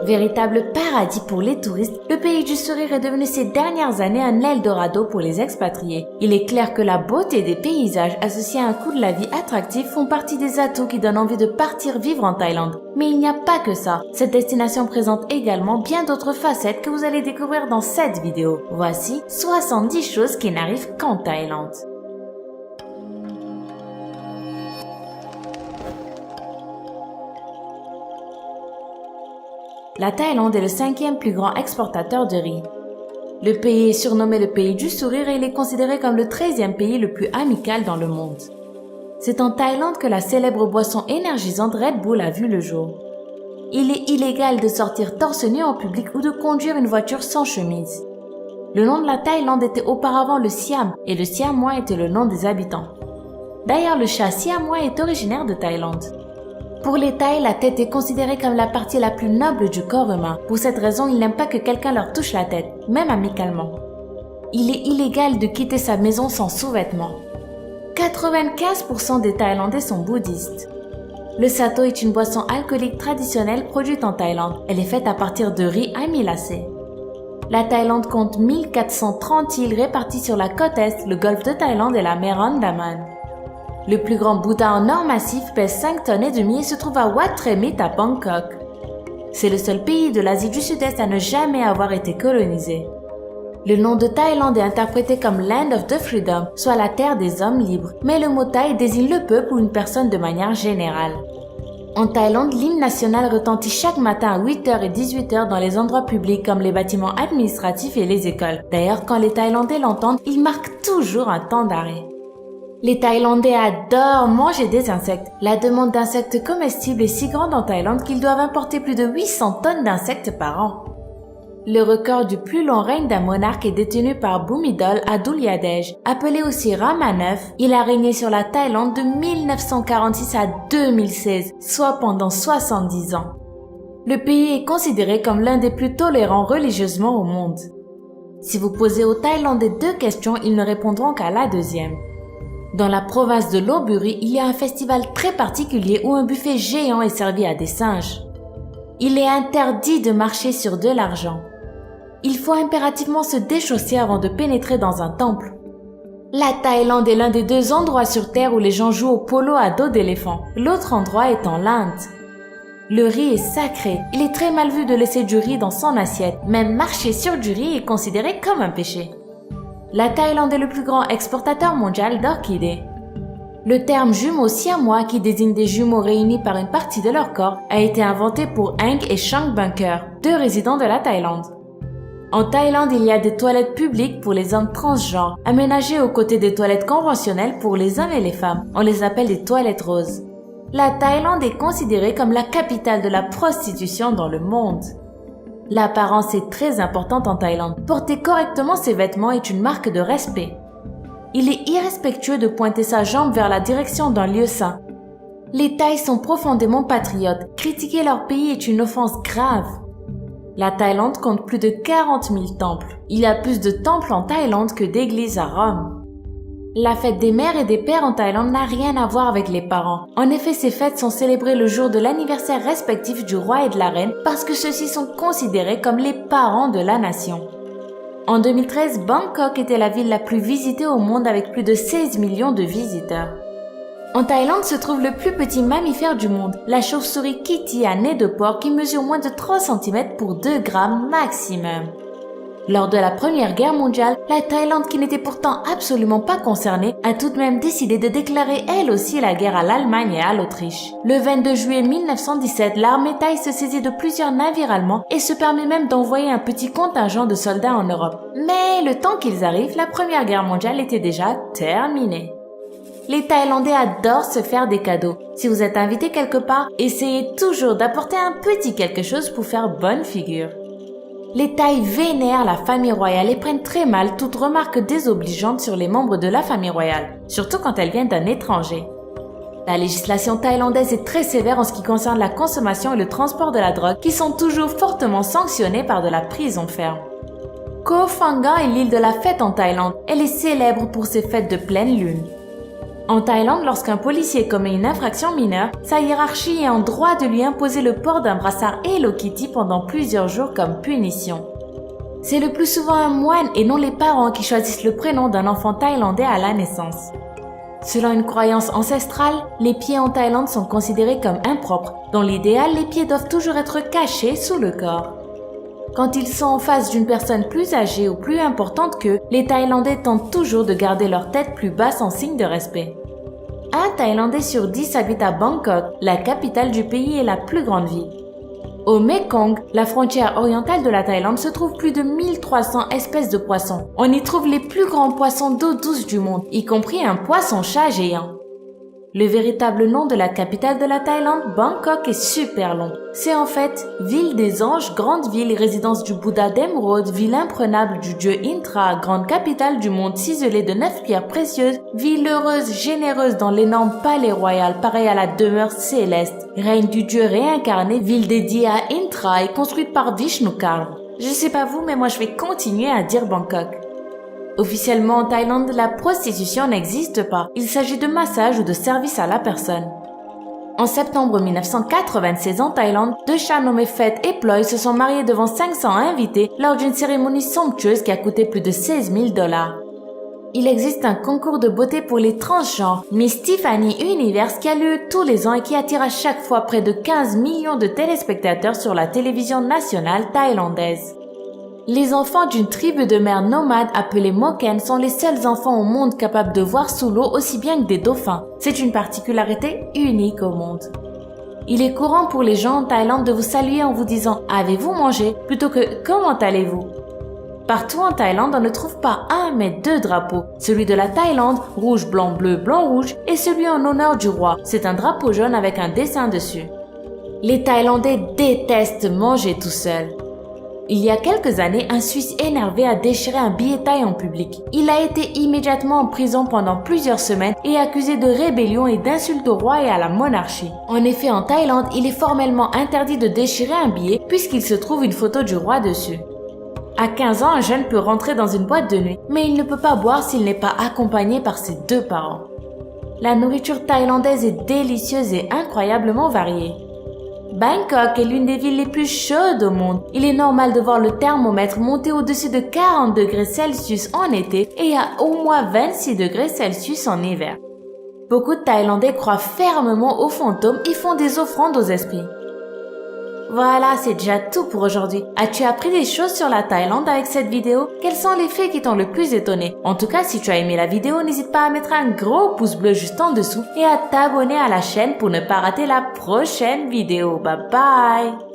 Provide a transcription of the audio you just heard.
Véritable paradis pour les touristes, le pays du sourire est devenu ces dernières années un Eldorado pour les expatriés. Il est clair que la beauté des paysages associés à un coût de la vie attractif font partie des atouts qui donnent envie de partir vivre en Thaïlande. Mais il n'y a pas que ça. Cette destination présente également bien d'autres facettes que vous allez découvrir dans cette vidéo. Voici 70 choses qui n'arrivent qu'en Thaïlande. La Thaïlande est le 5e plus grand exportateur de riz. Le pays est surnommé le pays du sourire et il est considéré comme le 13e pays le plus amical dans le monde. C'est en Thaïlande que la célèbre boisson énergisante Red Bull a vu le jour. Il est illégal de sortir torse nu en public ou de conduire une voiture sans chemise. Le nom de la Thaïlande était auparavant le Siam et le Siamois était le nom des habitants. D'ailleurs, le chat siamois est originaire de Thaïlande. Pour les Thaïs, la tête est considérée comme la partie la plus noble du corps humain. Pour cette raison, ils n'aiment pas que quelqu'un leur touche la tête, même amicalement. Il est illégal de quitter sa maison sans sous-vêtements. 95% des Thaïlandais sont bouddhistes. Le sato est une boisson alcoolique traditionnelle produite en Thaïlande. Elle est faite à partir de riz amylacé. La Thaïlande compte 1430 îles réparties sur la côte est, le golfe de Thaïlande et la mer Andaman. Le plus grand Bouddha en or massif pèse 5 tonnes et demie et se trouve à Wat Remit à Bangkok. C'est le seul pays de l'Asie du Sud-Est à ne jamais avoir été colonisé. Le nom de Thaïlande est interprété comme Land of the Freedom, soit la terre des hommes libres, mais le mot Thaï désigne le peuple ou une personne de manière générale. En Thaïlande, l'hymne national retentit chaque matin à 8h et 18h dans les endroits publics comme les bâtiments administratifs et les écoles. D'ailleurs, quand les Thaïlandais l'entendent, ils marquent toujours un temps d'arrêt. Les Thaïlandais adorent manger des insectes. La demande d'insectes comestibles est si grande en Thaïlande qu'ils doivent importer plus de 800 tonnes d'insectes par an. Le record du plus long règne d'un monarque est détenu par Bhumibol Adulyadej, appelé aussi Rama IX. Il a régné sur la Thaïlande de 1946 à 2016, soit pendant 70 ans. Le pays est considéré comme l'un des plus tolérants religieusement au monde. Si vous posez aux Thaïlandais 2 questions, ils ne répondront qu'à la deuxième. Dans la province de Lopburi, il y a un festival très particulier où un buffet géant est servi à des singes. Il est interdit de marcher sur de l'argent. Il faut impérativement se déchausser avant de pénétrer dans un temple. La Thaïlande est l'un des 2 endroits sur Terre où les gens jouent au polo à dos d'éléphant. L'autre endroit est en l'Inde. Le riz est sacré. Il est très mal vu de laisser du riz dans son assiette. Même marcher sur du riz est considéré comme un péché. La Thaïlande est le plus grand exportateur mondial d'orchidées. Le terme jumeau siamois, qui désigne des jumeaux réunis par une partie de leur corps, a été inventé pour Eng et Chang Bunker, 2 résidents de la Thaïlande. En Thaïlande, il y a des toilettes publiques pour les hommes transgenres, aménagées aux côtés des toilettes conventionnelles pour les hommes et les femmes. On les appelle des toilettes roses. La Thaïlande est considérée comme la capitale de la prostitution dans le monde. L'apparence est très importante en Thaïlande. Porter correctement ses vêtements est une marque de respect. Il est irrespectueux de pointer sa jambe vers la direction d'un lieu saint. Les Thaïs sont profondément patriotes. Critiquer leur pays est une offense grave. La Thaïlande compte plus de 40 000 temples. Il y a plus de temples en Thaïlande que d'églises à Rome. La fête des mères et des pères en Thaïlande n'a rien à voir avec les parents. En effet, ces fêtes sont célébrées le jour de l'anniversaire respectif du roi et de la reine parce que ceux-ci sont considérés comme les parents de la nation. En 2013, Bangkok était la ville la plus visitée au monde avec plus de 16 millions de visiteurs. En Thaïlande se trouve le plus petit mammifère du monde, la chauve-souris Kitty à nez de porc qui mesure moins de 3 cm pour 2 grammes maximum. Lors de la Première Guerre mondiale, la Thaïlande, qui n'était pourtant absolument pas concernée, a tout de même décidé de déclarer elle aussi la guerre à l'Allemagne et à l'Autriche. Le 22 juillet 1917, l'armée thaï se saisit de plusieurs navires allemands et se permet même d'envoyer un petit contingent de soldats en Europe. Mais le temps qu'ils arrivent, la Première Guerre mondiale était déjà terminée. Les Thaïlandais adorent se faire des cadeaux. Si vous êtes invité quelque part, essayez toujours d'apporter un petit quelque chose pour faire bonne figure. Les Thaïs vénèrent la famille royale et prennent très mal toute remarque désobligeante sur les membres de la famille royale, surtout quand elle vient d'un étranger. La législation thaïlandaise est très sévère en ce qui concerne la consommation et le transport de la drogue, qui sont toujours fortement sanctionnés par de la prison ferme. Koh Phangan est l'île de la fête en Thaïlande. Elle est célèbre pour ses fêtes de pleine lune. En Thaïlande, lorsqu'un policier commet une infraction mineure, sa hiérarchie est en droit de lui imposer le port d'un brassard Hello Kitty pendant plusieurs jours comme punition. C'est le plus souvent un moine et non les parents qui choisissent le prénom d'un enfant thaïlandais à la naissance. Selon une croyance ancestrale, les pieds en Thaïlande sont considérés comme impropres. Dans l'idéal, les pieds doivent toujours être cachés sous le corps. Quand ils sont en face d'une personne plus âgée ou plus importante qu'eux, les Thaïlandais tentent toujours de garder leur tête plus basse en signe de respect. Un Thaïlandais sur 10 habite à Bangkok, la capitale du pays et la plus grande ville. Au Mekong, la frontière orientale de la Thaïlande, se trouvent plus de 1300 espèces de poissons. On y trouve les plus grands poissons d'eau douce du monde, y compris un poisson-chat géant. Le véritable nom de la capitale de la Thaïlande, Bangkok, est super long. C'est en fait ville des anges, grande ville et résidence du Bouddha d'Émeraude, ville imprenable du dieu Intra, grande capitale du monde ciselé de 9 pierres précieuses, ville heureuse, généreuse dans l'énorme palais royal, pareil à la demeure céleste, règne du dieu réincarné, ville dédiée à Intra et construite par Vishnu Karma. Je sais pas vous, mais moi je vais continuer à dire Bangkok. Officiellement en Thaïlande, la prostitution n'existe pas. Il s'agit de massage ou de service à la personne. En septembre 1996 en Thaïlande, deux chats nommés Fête et Ploy se sont mariés devant 500 invités lors d'une cérémonie somptueuse qui a coûté plus de 16 000 $. Il existe un concours de beauté pour les transgenres, Miss Tiffany Universe, qui a lieu tous les ans et qui attire à chaque fois près de 15 millions de téléspectateurs sur la télévision nationale thaïlandaise. Les enfants d'une tribu de mer nomade appelée Moken sont les seuls enfants au monde capables de voir sous l'eau aussi bien que des dauphins. C'est une particularité unique au monde. Il est courant pour les gens en Thaïlande de vous saluer en vous disant « Avez-vous mangé ?» plutôt que « Comment allez-vous ?» Partout en Thaïlande, on ne trouve pas un mais deux drapeaux. Celui de la Thaïlande, rouge, blanc, bleu, blanc, rouge, et celui en honneur du roi. C'est un drapeau jaune avec un dessin dessus. Les Thaïlandais détestent manger tout seul. Il y a quelques années, un Suisse énervé a déchiré un billet thaï en public. Il a été immédiatement en prison pendant plusieurs semaines et accusé de rébellion et d'insulte au roi et à la monarchie. En effet, en Thaïlande, il est formellement interdit de déchirer un billet puisqu'il se trouve une photo du roi dessus. À 15 ans, un jeune peut rentrer dans une boîte de nuit, mais il ne peut pas boire s'il n'est pas accompagné par ses deux parents. La nourriture thaïlandaise est délicieuse et incroyablement variée. Bangkok est l'une des villes les plus chaudes au monde. Il est normal de voir le thermomètre monter au-dessus de 40 degrés Celsius en été et à au moins 26 degrés Celsius en hiver. Beaucoup de Thaïlandais croient fermement aux fantômes et font des offrandes aux esprits. Voilà, c'est déjà tout pour aujourd'hui. As-tu appris des choses sur la Thaïlande avec cette vidéo? Quels sont les faits qui t'ont le plus étonné? En tout cas, si tu as aimé la vidéo, n'hésite pas à mettre un gros pouce bleu juste en dessous et à t'abonner à la chaîne pour ne pas rater la prochaine vidéo. Bye bye!